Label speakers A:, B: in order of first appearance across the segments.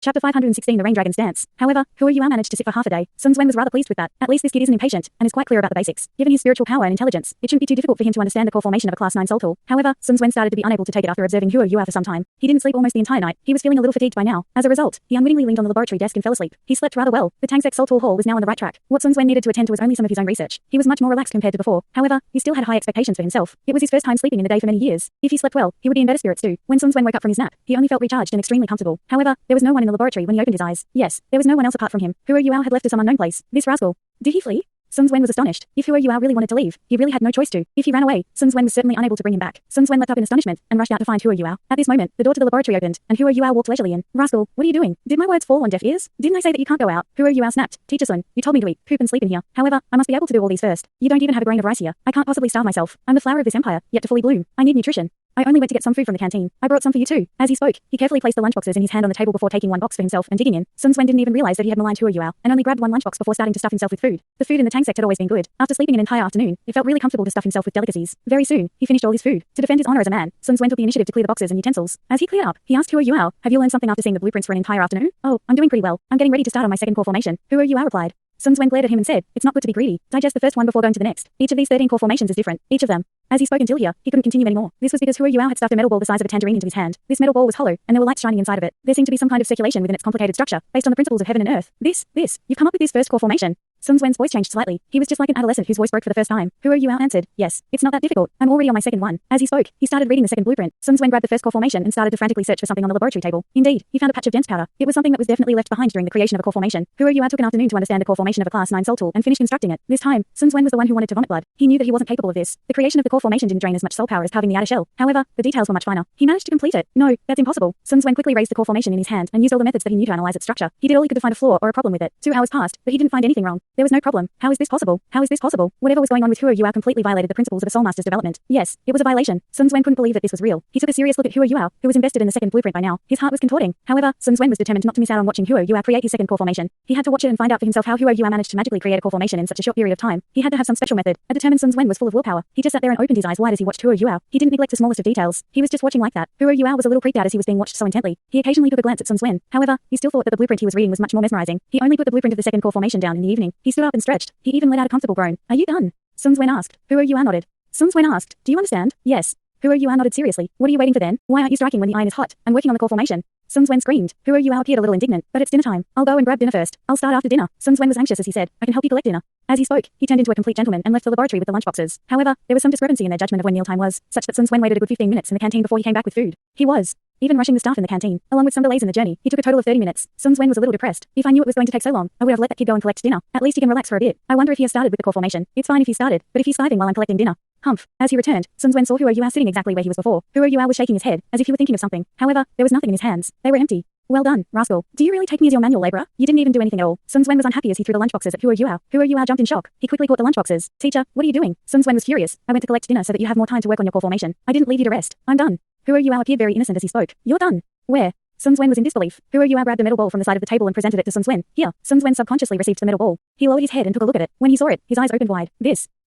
A: Chapter 516 The Rain Dragon's Dance. However, Hua Yuan managed to sit for half a day. Sun Wen was rather pleased with that. At least this kid isn't impatient, and is quite clear about the basics. Given his spiritual power and intelligence, it shouldn't be too difficult for him to understand the core formation of a Class 9 soul tool. However, Sun Wen started to be unable to take it after observing Hua Yuan for some time. He didn't sleep almost the entire night. He was feeling a little fatigued by now. As a result, he unwittingly leaned on the laboratory desk and fell asleep. He slept rather well. The Tang Clan soul tool hall was now on the right track. What Sun Wen needed to attend to was only some of his own research. He was much more relaxed compared to before. However, he still had high expectations for himself. It was his first time sleeping in the day for many years. If he slept well, he would be in better spirits too. When Sun Wen woke up from his nap, he only felt recharged and extremely comfortable. However, there was no one in the laboratory when he opened his eyes. Yes, there was no one else apart from him. Hua Yuan had left to some unknown place. This rascal. Did he flee? Sun Wen was astonished. If Hua Yuan really wanted to leave, he really had no choice to. If he ran away, Sun Wen was certainly unable to bring him back. Sun Wen leapt up in astonishment and rushed out to find Hua Yuan. At this moment, the door to the laboratory opened, and Hua Yuan walked leisurely in. Rascal, what are you doing? Did my words fall on deaf ears? Didn't I say that you can't go out? Hua Yuan snapped. Teacher Sun, you told me to eat, poop and sleep in here. However, I must be able to do all these first. You don't even have a grain of rice here. I can't possibly starve myself. I'm the flower of this empire, yet to fully bloom. I need nutrition. I only went to get some food from the canteen. I brought some for you too. As he spoke, he carefully placed the lunchboxes in his hand on the table before taking one box for himself and digging in. Sun Wen didn't even realize that he had maligned Hua Yuan, and only grabbed one lunchbox before starting to stuff himself with food. The food in the Tang Sect had always been good. After sleeping an entire afternoon, it felt really comfortable to stuff himself with delicacies. Very soon, he finished all his food. To defend his honor as a man, Sun Wen took the initiative to clear the boxes and utensils. As he cleared up, he asked Hua Yuan, have you learned something after seeing the blueprints for an entire afternoon? Oh, I'm doing pretty well. I'm getting ready to start on my second core formation. Hua Yuan replied. Sun Wen glared at him and said, it's not good to be greedy. Digest the first one before going to the next. Each of these 13 core formations is different. Each of them. As he spoke until here, he couldn't continue anymore. This was because Hua Yuan had stuffed a metal ball the size of a tangerine into his hand. This metal ball was hollow, and there were lights shining inside of it. There seemed to be some kind of circulation within its complicated structure, based on the principles of heaven and earth. You've come up with this first core formation. Sun Wen's voice changed slightly. He was just like an adolescent whose voice broke for the first time. Hua Yuan answered, yes, it's not that difficult. I'm already on my second one. As he spoke, he started reading the second blueprint. Sun Wen grabbed the first core formation and started to frantically search for something on the laboratory table. Indeed, he found a patch of dense powder. It was something that was definitely left behind during the creation of a core formation. Hua Yuan took an afternoon to understand the core formation of a Class 9 soul tool and finished constructing it. This time, Sun Wen was the one who wanted to vomit blood. He knew that he wasn't capable of this. The creation of the core formation didn't drain as much soul power as carving the outer shell. However, the details were much finer. He managed to complete it. No, that's impossible. Sun Wen quickly raised the core formation in his hand and used all the methods that he knew to analyze its structure. He did all he could to find a flaw or a problem with it. 2 hours passed, but he didn't find anything wrong. There was no problem. How is this possible? How is this possible? Whatever was going on with Hua Yuan completely violated the principles of a soul master's development. Yes, it was a violation. Sun Wen couldn't believe that this was real. He took a serious look at Hua Yuan, who was invested in the second blueprint by now. His heart was contorting. However, Sun Wen was determined not to miss out on watching Hua Yuan create his second core formation. He had to watch it and find out for himself how Hua Yuan managed to magically create a core formation in such a short period of time. He had to have some special method. A determined Sun Wen was full of willpower. He just sat there and opened his eyes wide as he watched Hua Yuan. He didn't neglect the smallest of details. He was just watching like that. Hua Yuan was a little creeped out as he was being watched so intently. He occasionally took a glance at Sun Wen. However, he still thought that the blueprint he was reading was much more mesmerizing. He only put the blueprint of the second core formation down in the evening. He stood up and stretched. He even let out a comfortable groan. Are you done? Sun Wen asked. Hua Yuan nodded. Sun Wen asked, do you understand? Yes. Hua Yuan nodded seriously. What are you waiting for then? Why aren't you striking when the iron is hot? I'm working on the core formation. Sun Wen screamed. Hua Yuan appeared a little indignant. But it's dinner time. I'll go and grab dinner first. I'll start after dinner. Sun Wen was anxious as he said, I can help you collect dinner. As he spoke, he turned into a complete gentleman and left the laboratory with the lunchboxes. However, there was some discrepancy in their judgment of when mealtime was, such that Sun Wen waited a good 15 minutes in the canteen before he came back with food. He was even rushing the staff in the canteen, along with some delays in the journey. He took a total of 30 minutes. Sun Wen was a little depressed. If I knew it was going to take so long, I would have let that kid go and collect dinner. At least he can relax for a bit. I wonder if he has started with the core formation. It's fine if he started, but if he's starving while I'm collecting dinner. Humph. As he returned, Sun Wen saw Hua Yuan sitting exactly where he was before. Hua Yuan was shaking his head, as if he were thinking of something. However, there was nothing in his hands. They were empty. Well done, rascal. Do you really take me as your manual laborer? You didn't even do anything at all. Sun Wen was unhappy as he threw the lunchboxes at Hua Yuan. Hua Yuan jumped in shock. He quickly caught the lunchboxes. Teacher, what are you doing? Sun Wen was furious. I went to collect dinner so that you have more time to work on your core formation. I didn't leave you to rest. I'm done. Hua Yuan appeared very innocent as he spoke. You're done. Where? Sun Wen was in disbelief. Hua Yuan grabbed the metal ball from the side of the table and presented it to Sun Wen. Here. Sun Wen subconsciously received the metal ball. He lowered his head and took a look at it. When he saw it, his eyes opened wide.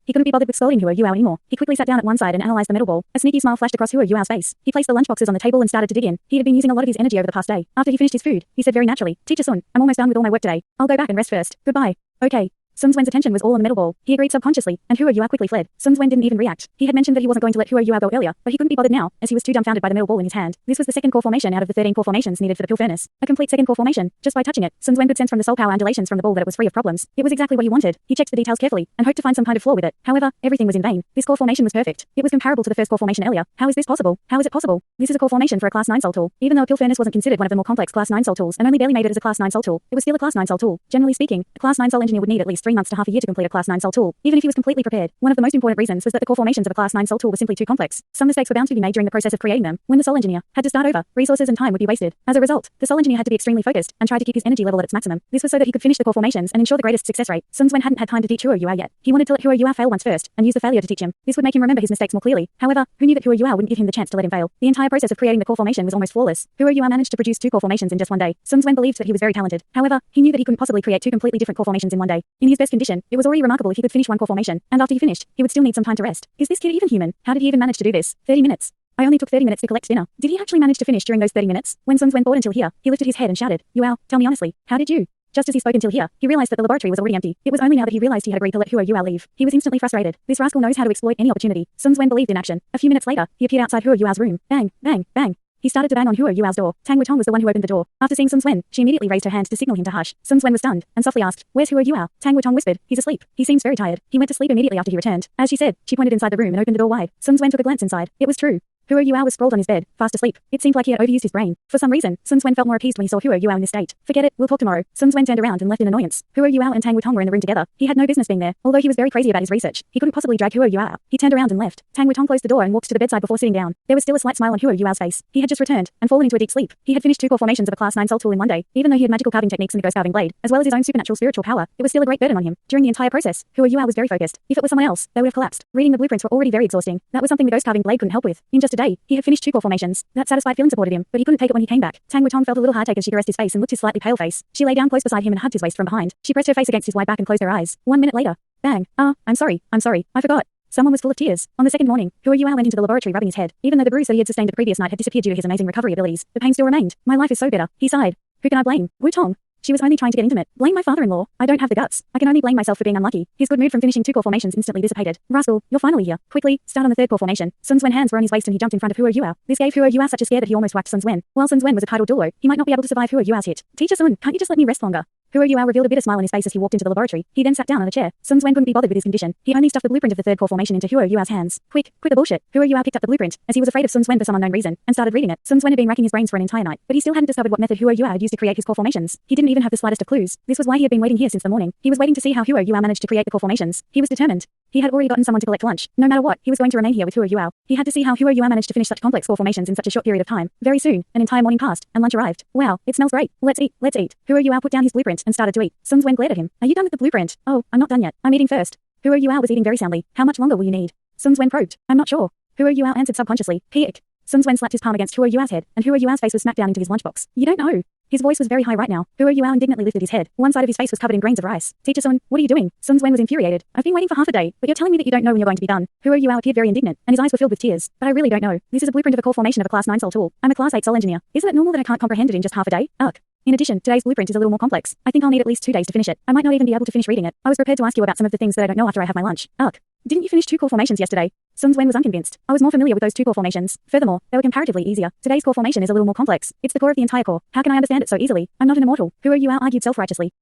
A: He couldn't be bothered with scolding Hua Yuan anymore. He quickly sat down at one side and analyzed the metal ball. A sneaky smile flashed across Hua Yuan's face. He placed the lunchboxes on the table and started to dig in. He had been using a lot of his energy over the past day. After he finished his food, he said very naturally, Teacher Sun, I'm almost done with all my work today. I'll go back and rest first. Goodbye. Okay. Sun Wen's attention was all on the metal ball. He agreed subconsciously, and Hua Yuan quickly fled. Sun Wen didn't even react. He had mentioned that he wasn't going to let Hua Yuan go earlier, but he couldn't be bothered now, as he was too dumbfounded by the metal ball in his hand. This was the second core formation out of the 13 core formations needed for the pill furnace. A complete second core formation. Just by touching it, Sun Wen could sense from the soul power undulations from the ball that it was free of problems. It was exactly what he wanted. He checked the details carefully, and hoped to find some kind of flaw with it. However, everything was in vain. This core formation was perfect. It was comparable to the first core formation earlier. How is this possible? How is it possible? This is a core formation for a Class 9 soul tool. Even though a pill furnace wasn't considered one of the more complex Class 9 soul tools, and only barely made it as a Class 9 soul tool, it was still a Class 9 soul tool. Generally speaking, a Class 9 soul engineer would need at least 3 months to half a year to complete a Class 9 soul tool, even if he was completely prepared. One of the most important reasons was that the core formations of a Class 9 soul tool were simply too complex. Some mistakes were bound to be made during the process of creating them. When the soul engineer had to start over, resources and time would be wasted. As a result, the soul engineer had to be extremely focused and try to keep his energy level at its maximum. This was so that he could finish the core formations and ensure the greatest success rate. Sun Wen hadn't had time to teach Hua Yuan yet. He wanted to let Hua Yuan fail once first, and use the failure to teach him. This would make him remember his mistakes more clearly. However, who knew that Hua Yuan wouldn't give him the chance to let him fail? The entire process of creating the core formation was almost flawless. Hua Yuan managed to produce 2 core formations in just one day. Sun Wen believed that he was very talented. However, he knew that he couldn't possibly create 2 completely different core formations in one day. In his best condition, it was already remarkable if he could finish one core formation, and after he finished, he would still need some time to rest. Is this kid even human? How did he even manage to do this? 30 minutes. I only took 30 minutes to collect dinner. Did he actually manage to finish during those 30 minutes? When Sun Wen thought until here, he lifted his head and shouted, Yuao, tell me honestly, how did you? Just as he spoke until here, he realized that the laboratory was already empty. It was only now that he realized he had agreed to let Huo Yuao leave. He was instantly frustrated. This rascal knows how to exploit any opportunity. Sun Wen believed in action. A few minutes later, he appeared outside Huo Yuao's room. Bang, bang, bang. He started to bang on Huo Yuao's door. Tang Wutong was the one who opened the door. After seeing Sun Wen, she immediately raised her hand to signal him to hush. Sun Wen was stunned and softly asked, Where's Huo Yuao? Tang Wutong whispered, He's asleep. He seems very tired. He went to sleep immediately after he returned. As she said, she pointed inside the room and opened the door wide. Sun Wen took a glance inside. It was true. Huo Yuao was sprawled on his bed, fast asleep. It seemed like he had overused his brain. For some reason, Sun Wen felt more appeased when he saw Huo Yuao in this state. Forget it, we'll talk tomorrow. Sun Wen turned around and left in annoyance. Huo Yuao and Tang Wutong were in the room together. He had no business being there. Although he was very crazy about his research, he couldn't possibly drag Huo Yuao out. He turned around and left. Tang Wutong closed the door and walked to the bedside before sitting down. There was still a slight smile on Huo Yuao's face. He had just returned and fallen into a deep sleep. He had finished 2 core formations of a class 9 soul tool in one day. Even though he had magical carving techniques and a ghost carving blade, as well as his own supernatural spiritual power, it was still a great burden on him. During the entire process, Huo Yuao was very focused. If it was someone else, they would have collapsed. Reading the blueprints were already very exhausting. That was something the ghost carving blade couldn't help with. In just a day, he had finished 2 core formations. That satisfied feeling supported him, but he couldn't take it when he came back. Tang Wutong felt a little heartache as she caressed his face and looked his slightly pale face. She lay down close beside him and hugged his waist from behind. She pressed her face against his wide back and closed her eyes. 1 minute later, bang. I'm sorry, I forgot. Someone was full of tears. On the second morning, Huo Yuao went into the laboratory rubbing his head. Even though the bruise that he had sustained the previous night had disappeared due to his amazing recovery abilities, the pain still remained. My life is so bitter. He sighed. Who can I blame? Wutong. She was only trying to get intimate. Blame my father-in-law. I don't have the guts. I can only blame myself for being unlucky. His good mood from finishing 2 core formations instantly dissipated. Rascal, you're finally here. Quickly, start on the 3rd core formation. Sun Wen's hands were on his waist and he jumped in front of Huo Yuao. This gave Huo Yuao such a scare that he almost whacked Sun Wen. While Sun Wen was a titled Douluo, he might not be able to survive Huo Yuao's hit. Teacher Sun, can't you just let me rest longer? Huo Yuao revealed a bitter smile on his face as he walked into the laboratory. He then sat down on a chair. Sun Wen couldn't be bothered with his condition. He only stuffed the blueprint of the 3rd core formation into Huo Yuao's hands. Quick, quit the bullshit. Huo Yuao picked up the blueprint, as he was afraid of Sun Wen for some unknown reason, and started reading it. Sun Wen had been racking his brains for an entire night, but he still hadn't discovered what method Huo Yuao had used to create his core formations. He didn't even have the slightest of clues. This was why he had been waiting here since the morning. He was waiting to see how Huo Yuao managed to create the core formations. He was determined. He had already gotten someone to collect lunch. No matter what, he was going to remain here with Huo Yuao. He had to see how Huo Yuao managed to finish such complex core formations in such a short period of time. Very soon, an entire morning passed, and lunch arrived. Wow, it smells great. Let's eat, let's eat. Huo Yuao put down his blueprint and started to eat. Sun Wen glared at him. Are you done with the blueprint? Oh, I'm not done yet. I'm eating first. Huo Yuao was eating very soundly. How much longer will you need? Sun Wen probed. I'm not sure. Huo Yuao answered subconsciously. Peek. Sun Wen slapped his palm against Huo Yuao's head, and Huo Yuao's face was smacked down into his lunchbox. You don't know. His voice was very high right now. Huo Yuao indignantly lifted his head. One side of his face was covered in grains of rice. Teacher Sun, what are you doing? Sun Wen was infuriated. I've been waiting for half a day, but you're telling me that you don't know when you're going to be done. Huo Yuao appeared very indignant, and his eyes were filled with tears. But I really don't know. This is a blueprint of a core formation of a class 9 soul tool. I'm a class 8 soul engineer. Isn't it normal that I can't comprehend it in just half a day? Ugh. In addition, today's blueprint is a little more complex. I think I'll need at least 2 days to finish it. I might not even be able to finish reading it. I was prepared to ask you about some of the things that I don't know after I have my lunch. Ugh. Didn't you finish 2 core formations yesterday? Sun Wen was unconvinced. I was more familiar with those 2 core formations. Furthermore, they were comparatively easier. Today's core formation is a little more complex. It's the core of the entire core. How can I understand it so easily? I'm not an immortal. Huo Yuao argued self-righteously.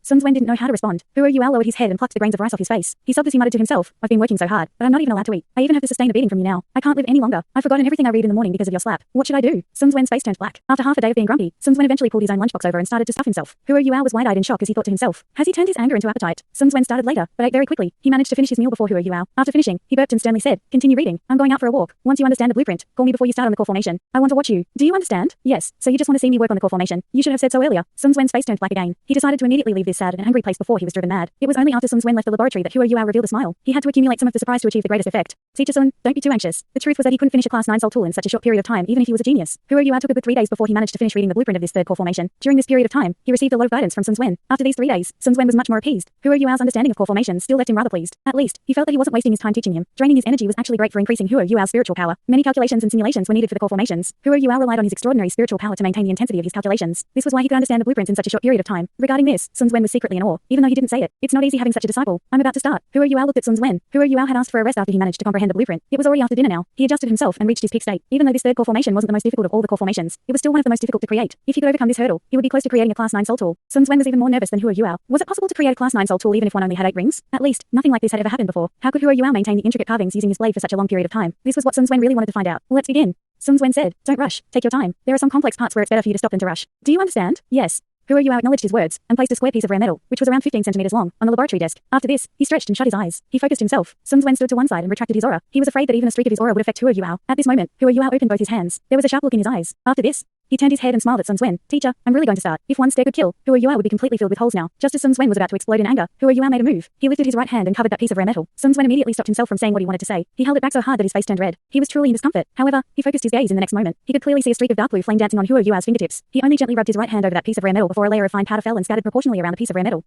A: Sun Wen didn't know how to respond. Huo Yuao lowered his head and plucked the grains of rice off his face. He sobbed as he muttered to himself, I've been working so hard, but I'm not even allowed to eat. I even have to sustain a beating from you now. I can't live any longer. I've forgotten everything I read in the morning because of your slap. What should I do? Sun Wen's face turned black. After half a day of being grumpy, Sun Wen eventually pulled his own lunchbox over and started to stuff himself. Huo Yuao was wide-eyed in shock as he thought to himself, has he turned his anger into appetite? Sun Wen started later, but ate very quickly. He managed to finish his meal before Huo Yuao. After finishing, he burped and sternly said, continue reading. I'm going out for a walk. Once you understand the blueprint, call me before you start on the core formation. I want to watch you. Do you understand? Yes. So you just want to see me work on the core formation. You should have said so earlier. Sun Wen's face turned black again. He decided to immediately leave this sad and angry place before he was driven mad. It was only after Sun Wen left the laboratory that Huo Yuao revealed a smile. He had to accumulate some of the surprise to achieve the greatest effect. Teacher Sun, don't be too anxious. The truth was that he couldn't finish a class 9 soul tool in such a short period of time even if he was a genius. Huo Yuao took a good 3 days before he managed to finish reading the blueprint of this 3rd core formation. During this period of time, he received a lot of guidance from Sun Wen. After these 3 days, Sun Wen was much more appeased. Huo Yuao's understanding of core formations still left him rather pleased. At least, he felt that he wasn't wasting his time teaching him. Draining his energy was actually great for increasing Huo Yuao's spiritual power. Many calculations and simulations were needed for the core formations. Huo Yuao relied on his extraordinary spiritual power to maintain the intensity of his calculations. This was why he could understand the blueprints in such a short period of time. Regarding this, Sun Wen was secretly in awe, even though he didn't say it. It's not easy having such a disciple. I'm about to start. Huo Yuao looked at Sun Wen. Huo Yuao had asked for a rest after he managed to comprehend the blueprint. It was already after dinner now. He adjusted himself and reached his peak state. Even though this 3rd core formation wasn't the most difficult of all the core formations, it was still one of the most difficult to create. If he could overcome this hurdle, he would be close to creating a class 9 soul tool. Sun Wen was even more nervous than Huo Yuao. Was it possible to create a class 9 soul tool even if one only had 8 rings? At least, nothing like this had ever happened before. How could Huo Yuao maintain the intricate carvings using his blade for such a long period of time? This was what Sun Wen really wanted to find out. Let's begin. Sun Wen said, don't rush. Take your time. There are some complex parts where it's better for you to stop than to rush. Do you understand? Yes. Huo Yuao acknowledged his words and placed a square piece of rare metal, which was around 15 centimeters long, on the laboratory desk. After this, he stretched and shut his eyes. He focused himself. Sun Wen stood to one side and retracted his aura. He was afraid that even a streak of his aura would affect Huo Yuao. At this moment, Huo Yuao opened both his hands. There was a sharp look in his eyes. After this, he turned his head and smiled at Sun Wen. Teacher, I'm really going to start. If one stare could kill, Huo Yuao would be completely filled with holes now. Just as Sun Wen was about to explode in anger, Huo Yuao made a move. He lifted his right hand and covered that piece of rare metal. Sun Wen immediately stopped himself from saying what he wanted to say. He held it back so hard that his face turned red. He was truly in discomfort. However, he focused his gaze in the next moment. He could clearly see a streak of dark blue flame dancing on Huo Yuao's fingertips. He only gently rubbed his right hand over that piece of rare metal before a layer of fine powder fell and scattered proportionally around the piece of rare metal.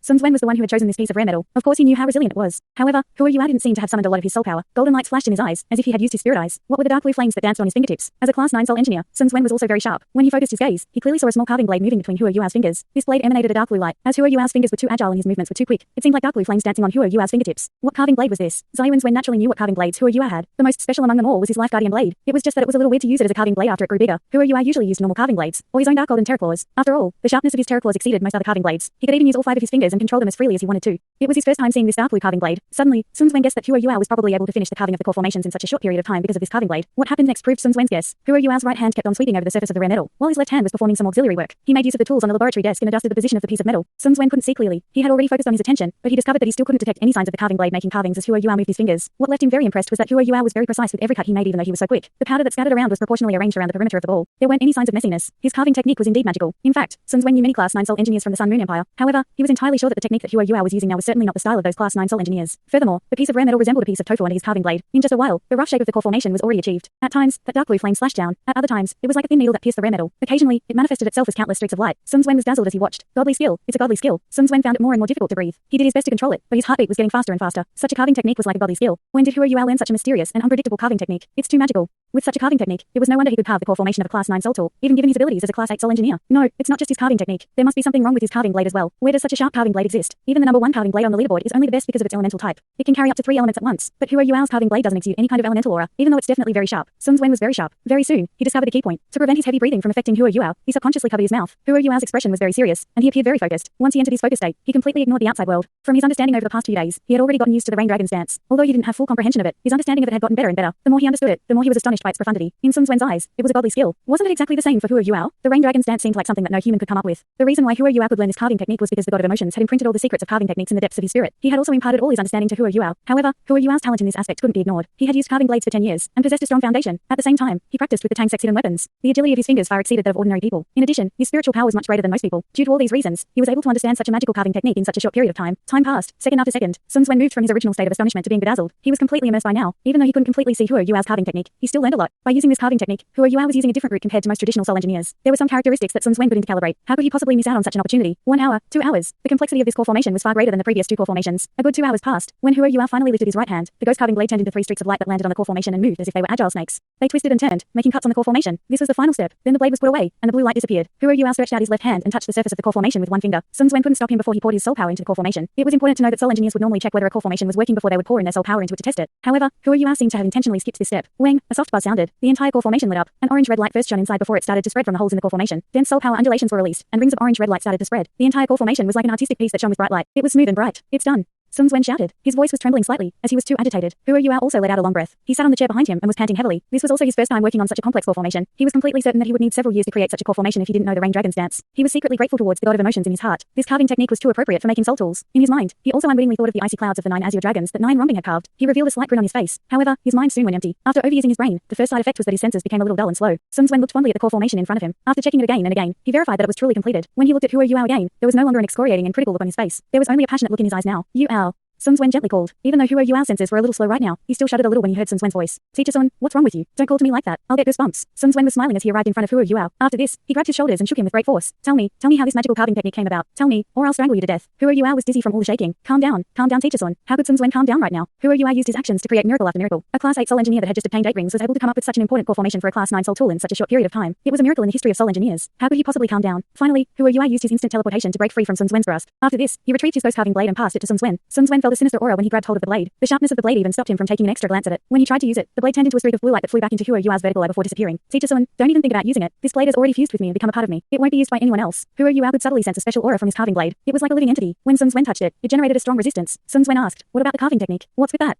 A: Sun Wen was the one who had chosen this piece of rare metal. Of course he knew how resilient it was. However, Hua Yuan didn't seem to have summoned a lot of his soul power. Golden lights flashed in his eyes, as if he had used his spirit eyes. What were the dark blue flames that danced on his fingertips? As a class 9 soul engineer, Sun Wen was also very sharp. When he focused his gaze, he clearly saw a small carving blade moving between Hua Yuan's fingers. This blade emanated a dark blue light. As Hua Yuan's fingers were too agile and his movements were too quick, it seemed like dark blue flames dancing on Hua Yuan's fingertips. What carving blade was this? Wen naturally knew what carving blades Hua Yuan had. The most special among them all was his life guardian blade. It was just that it was a little weird to use it as a carving blade after it grew bigger. Hua Yuan usually used normal carving blades, or his own dark golden terraclaws. After all, the sharpness of his terraclaws exceeded most other carving blades. He could even use all 5 of his fingers and control them as freely as he wanted to. It was his first time seeing this dark blue carving blade. Suddenly, Sun Wen guessed that Hua Yuan was probably able to finish the carving of the core formations in such a short period of time because of this carving blade. What happened next proved Sun Wen's guess. Hua Yuan's right hand kept on sweeping over the surface of the rare metal, while his left hand was performing some auxiliary work. He made use of the tools on the laboratory desk and adjusted the position of the piece of metal. Sun Wen couldn't see clearly. He had already focused on his attention, but he discovered that he still couldn't detect any signs of the carving blade making carvings as Hua Yuan moved his fingers. What left him very impressed was that Hua Yuan was very precise with every cut he made even though he was so quick. The powder that scattered around was proportionally arranged around the perimeter of the ball. There weren't any signs of messiness. His carving technique was indeed magical. In fact, Sun Wen knew many class 9 soul engineers from the Sun Moon Empire. However, he was entirely sure that the technique that Hua Yuan was using now was certainly not the style of those class 9 soul engineers. Furthermore, the piece of rare metal resembled a piece of tofu under his carving blade. In just a while, the rough shape of the core formation was already achieved. At times, that dark blue flame slashed down. At other times, it was like a thin needle that pierced the rare metal. Occasionally, it manifested itself as countless streaks of light. Sun Wen was dazzled as he watched. Godly skill. It's a godly skill. Sun Wen found it more and more difficult to breathe. He did his best to control it, but his heartbeat was getting faster and faster. Such a carving technique was like a godly skill. When did Hua Yuan learn such a mysterious and unpredictable carving technique? It's too magical. With such a carving technique, it was no wonder he could carve the core formation of a class 9 soul tool, even given his abilities as a class 8 soul engineer. No, it's not just his carving technique. There must be something wrong with his carving blade as well. Where does such a sharp carving blade exist? Even the number 1 carving blade on the leaderboard is only the best because of its elemental type. It can carry up to 3 elements at once, but Hua Yuan's carving blade doesn't exude any kind of elemental aura, even though it's definitely very sharp. Sun Wen was very sharp. Very soon, he discovered the key point. To prevent his heavy breathing from affecting Hua Yuan, he subconsciously covered his mouth. Hua Yuan's expression was very serious, and he appeared very focused. Once he entered his focus state, he completely ignored the outside world. From his understanding over the past few days, he had already gotten used to the rain dragon's dance. Although he didn't have full comprehension of it, his understanding of it had gotten better and better. The more he understood it, the more he was astonished by its profundity. In Sun Wen's eyes, it was a godly skill. Wasn't it exactly the same for Hua Yuan? The rain dragon's dance seemed like something that no human could come up with. The reason why Hua Yuan could learn this carving technique was because the god of emotions had imprinted all the secrets of carving techniques in the depths of his spirit. He had also imparted all his understanding to Hua Yuan. However, Hua Yuan's talent in this aspect couldn't be ignored. He had used carving blades for 10 years and possessed a strong foundation. At the same time, he practiced with the Tang Sect's hidden weapons. The agility of his fingers far exceeded that of ordinary people. In addition, his spiritual power was much greater than most people. Due to all these reasons, he was able to understand such a magical carving technique in such a short period of time. Time passed, second after second. Sun Wen moved from his original state of astonishment to being bedazzled. He was completely immersed by now. Even though he couldn't completely see Hua Yuan's carving technique, he still learned a lot. By using this carving technique, Hua Yuan was using a different route compared to most traditional soul engineers. There were some characteristics that Sun Wen couldn't calibrate. How could he possibly miss out on such an opportunity? 1 hour, 2 hours. The complexity of this core formation was far greater than the previous 2 core formations. A good 2 hours passed. When Hua Yuan finally lifted his right hand, the ghost carving blade turned into 3 streaks of light that landed on the core formation and moved as if they were agile snakes. They twisted and turned, making cuts on the core formation. This was the final step. Then the blade was put away, and the blue light disappeared. Hua Yuan stretched out his left hand and touched the surface of the core formation with 1 finger. Sun Wen couldn't stop him before he poured his soul power into the core formation. It was important to know that soul engineers would normally check whether a core formation was working before they would pour in their soul power into it to test it. However, Hua Yuan seemed to have intentionally skipped this step. Wang, a soft buzz sounded. The entire core formation lit up. An orange-red light first shone inside before it started to spread from the holes in the core formation. Then soul power undulations were released, and rings of orange-red light started to spread. The entire core formation was like an artistic piece that shone with bright light. It was smooth and bright. It's done. Sun Wen shouted. His voice was trembling slightly, as he was too agitated. Hua Yuan also let out a long breath. He sat on the chair behind him and was panting heavily. This was also his first time working on such a complex core formation. He was completely certain that he would need several years to create such a core formation if he didn't know the rain dragon's dance. He was secretly grateful towards the god of emotions in his heart. This carving technique was too appropriate for making soul tools. In his mind, he also unwittingly thought of the icy clouds of the 9 azure dragons that 9 romping had carved. He revealed a slight grin on his face. However, his mind soon went empty. After overusing his brain, the first side effect was that his senses became a little dull and slow. Sun Wen looked fondly at the core formation in front of him. After checking it again and again, he verified that it was truly completed. When he looked at Hua Yuan again, there was no longer an excoriating and critical look on his face. There was only a passionate look in his eyes now. Yuan. Sun Wen gently called. Even though Hua Yuan's senses were a little slow right now, he still shuddered a little when he heard Sun Wen's voice. Teacher Sun, what's wrong with you? Don't call to me like that. I'll get goosebumps. Sun Wen was smiling as he arrived in front of Hua Yuan. After this, he grabbed his shoulders and shook him with great force. Tell me how this magical carving technique came about. Tell me, or I'll strangle you to death. Hua Yuan was dizzy from all the shaking. Calm down, Teacher Sun. How could Sun Wen calm down right now? Hua Yuan used his actions to create miracle after miracle. A class 8 soul engineer that had just obtained 8 rings was able to come up with such an important core formation for a class 9 soul tool in such a short period of time. It was a miracle in the history of soul engineers. How could he possibly calm down? Finally, Hua Yuan used his instant teleportation to break free from Sun Wen's grasp. After this, he retrieved his ghost carving blade and passed it to Sun Wen. Sun Wen felt a sinister aura when he grabbed hold of the blade. The sharpness of the blade even stopped him from taking an extra glance at it. When he tried to use it, the blade turned into a streak of blue light that flew back into Hua Yuan's vertical eye before disappearing. Teacher Sun, don't even think about using it. This blade has already fused with me and become a part of me. It won't be used by anyone else. Hua Yuan could subtly sense a special aura from his carving blade. It was like a living entity. When Sun Wen touched it, it generated a strong resistance. Sun Wen asked, what about the carving technique? What's with that?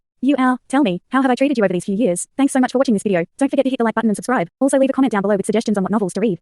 A: Tell me, how have I treated you over these few years? Thanks so much for watching this video. Don't forget to hit the like button and subscribe. Also leave a comment down below with suggestions on what novels to read.